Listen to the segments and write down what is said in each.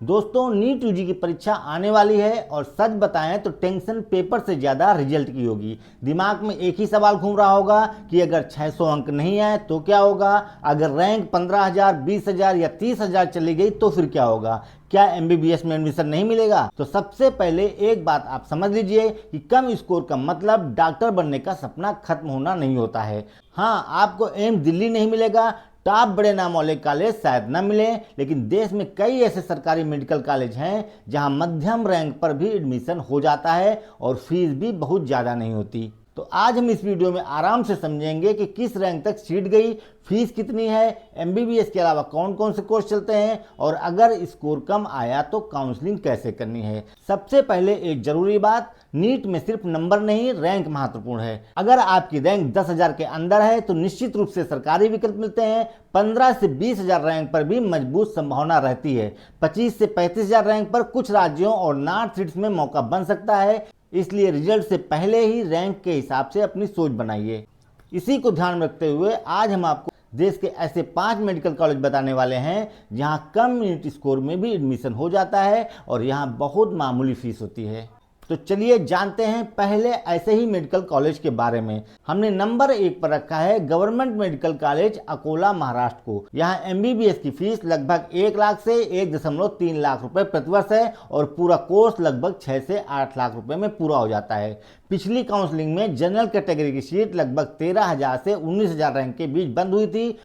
दोस्तों NEET UG की परीक्षा आने वाली है और सच बताएं तो टेंशन पेपर से ज्यादा रिजल्ट की होगी। दिमाग में एक ही सवाल घूम रहा होगा कि अगर 600 अंक नहीं आए तो क्या होगा, अगर रैंक 15,000, 20,000 या 30,000 चली गई तो फिर क्या होगा, क्या एमबीबीएस में एडमिशन नहीं मिलेगा। तो सबसे पहले एक बात आप समझ लीजिए कि कम स्कोर का मतलब डॉक्टर बनने का सपना खत्म होना नहीं होता है। हाँ, आपको एम्स दिल्ली नहीं मिलेगा, टॉप बड़े नाम वाले कॉलेज शायद न मिले, लेकिन देश में कई ऐसे सरकारी मेडिकल कॉलेज हैं जहां मध्यम रैंक पर भी एडमिशन हो जाता है और फीस भी बहुत ज़्यादा नहीं होती। तो आज हम इस वीडियो में आराम से समझेंगे कि किस रैंक तक सीट गई, फीस कितनी है, एमबीबीएस के अलावा कौन कौन से कोर्स चलते हैं और अगर स्कोर कम आया तो काउंसलिंग कैसे करनी है। सबसे पहले एक जरूरी बात, नीट में सिर्फ नंबर नहीं रैंक महत्वपूर्ण है। अगर आपकी रैंक 10,000 के अंदर है तो निश्चित रूप से सरकारी विकल्प मिलते हैं। 15 से 20,000 रैंक पर भी मजबूत संभावना रहती है। 25 से 35,000 रैंक पर कुछ राज्यों और नॉर्थ सीट्स में मौका बन सकता है, इसलिए रिजल्ट से पहले ही रैंक के हिसाब से अपनी सोच बनाइए। इसी को ध्यान में रखते हुए आज हम आपको देश के ऐसे 5 मेडिकल कॉलेज बताने वाले हैं जहां कम यूनिट स्कोर में भी एडमिशन हो जाता है और यहां बहुत मामूली फीस होती है। तो चलिए जानते हैं पहले ऐसे ही मेडिकल कॉलेज के बारे में। हमने नंबर 1 पर रखा है government medical college Akola Maharashtra को। यहाँ एमबीबीएस की फीस लगभग 1 लाख से 1.3 लाख रुपए प्रतिवर्ष है और पूरा कोर्स लगभग 6 से 8 लाख रुपए में पूरा हो जाता है। पिछली काउंसलिंग में जनरल कैटेगरी की सीट लगभग 13,000 से 19,000 रैंक के बीच बंद हुई थी।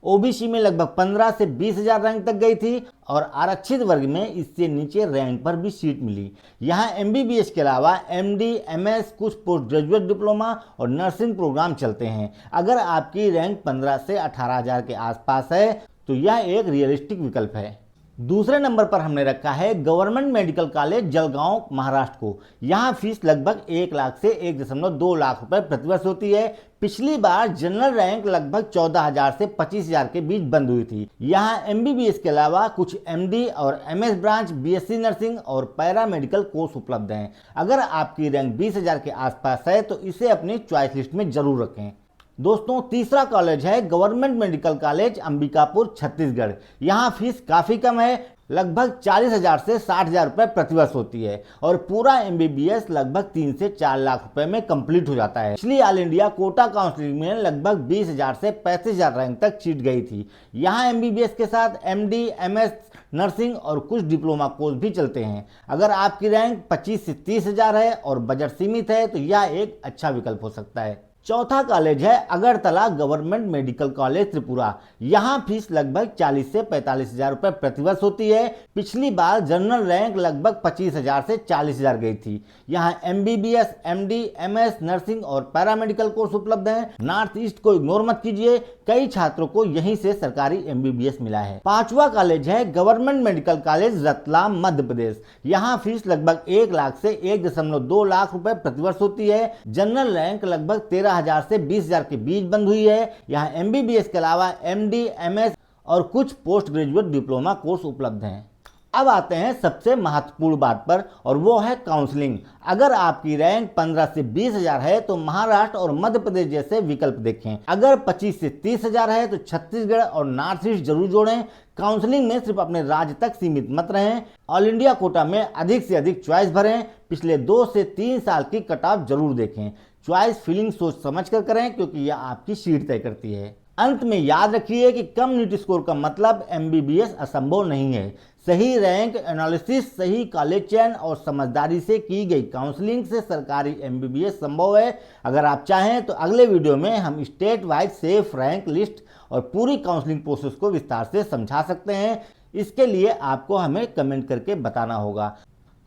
ओबीसी में लगभग 15 से 20,000 रैंक तक गई थी और आरक्षित वर्ग में इससे नीचे रैंक पर भी सीट मिली। यहाँ एमबीबीएस के अलावा एमडी, एमएस, कुछ पोस्ट ग्रेजुएट डिप्लोमा और नर्सिंग प्रोग्राम चलते हैं। अगर आपकी रैंक 15 से 18,000 के आसपास है तो यह एक रियलिस्टिक विकल्प है। दूसरे नंबर पर हमने रखा है government medical college Jalgaon Maharashtra को। यहाँ फीस लगभग 1 लाख से 1.2 लाख रुपए प्रतिवर्ष होती है। पिछली बार जनरल रैंक लगभग 14,000 से 25,000 के बीच बंद हुई थी। यहाँ एमबीबीएस के अलावा कुछ एमडी और एमएस ब्रांच, बीएससी नर्सिंग और पैरा मेडिकल कोर्स उपलब्ध हैं। अगर आपकी रैंक 20,000 के आसपास है तो इसे अपनी चॉइस लिस्ट में जरूर रखें। दोस्तों तीसरा कॉलेज है government medical college Ambikapur Chhattisgarh. यहाँ फीस काफ़ी कम है, लगभग 40,000 से 60,000 रुपये प्रतिवर्ष होती है और पूरा एमबीबीएस लगभग 3 से 4 लाख रुपए में कंप्लीट हो जाता है। पिछली ऑल इंडिया कोटा काउंसलिंग में लगभग 20,000 से 35,000 रैंक तक सीट गई थी। यहाँ एमबीबीएस के साथ एमडी, एमएस, नर्सिंग और कुछ डिप्लोमा कोर्स भी चलते हैं। अगर आपकी रैंक 25 से 30,000 है और बजट सीमित है तो यह एक अच्छा विकल्प हो सकता है। चौथा कॉलेज है Agartala government medical college Tripura. यहाँ फीस लगभग 40 से 45,000 रुपए प्रतिवर्ष होती है। पिछली बार जनरल रैंक लगभग 25,000 से 40,000 गई थी। यहाँ एमबीबीएस, एमडी, एमएस, नर्सिंग और पैरामेडिकल कोर्स उपलब्ध हैं। नॉर्थ ईस्ट को इग्नोर मत कीजिए, कई छात्रों को यहीं से सरकारी एमबीबीएस मिला है। पांचवा कॉलेज है government medical college Ratlam Madhya Pradesh. यहाँ फीस लगभग 1 लाख से 1.2 लाख रुपए प्रतिवर्ष होती है। जनरल रैंक लगभग 13,000 से 20,000 के बीच बंद हुई है। यहाँ एमबीबीएस के अलावा एमडी, एमएस और कुछ पोस्ट ग्रेजुएट डिप्लोमा कोर्स उपलब्ध हैं। अब आते हैं सबसे महत्वपूर्ण बात पर और वो है काउंसलिंग। अगर आपकी रैंक 15 से 20,000 है तो महाराष्ट्र और मध्य प्रदेश जैसे विकल्प देखें। अगर 25 से 30,000 है तो छत्तीसगढ़ और नॉर्थ ईस्ट जरूर जोड़ें। काउंसलिंग में सिर्फ अपने राज्य तक सीमित मत रहें। ऑल इंडिया कोटा में अधिक से अधिक चॉइस भरें। पिछले 2 से 3 साल की कट ऑफ जरूर देखें। चॉइस फीलिंग सोच समझ कर करें क्योंकि यह आपकी सीट तय करती है। अंत में याद रखिए कि कम नीट स्कोर का मतलब एमबीबीएस असंभव नहीं है। सही रैंक एनालिसिस, सही कॉलेज चयन और समझदारी से की गई काउंसलिंग से सरकारी एमबीबीएस संभव है। अगर आप चाहें तो अगले वीडियो में हम state wise safe rank list और पूरी काउंसलिंग प्रोसेस को विस्तार से समझा सकते हैं। इसके लिए आपको हमें कमेंट करके बताना होगा।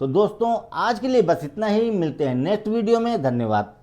तो दोस्तों आज के लिए बस इतना ही, मिलते हैं नेक्स्ट वीडियो में। धन्यवाद।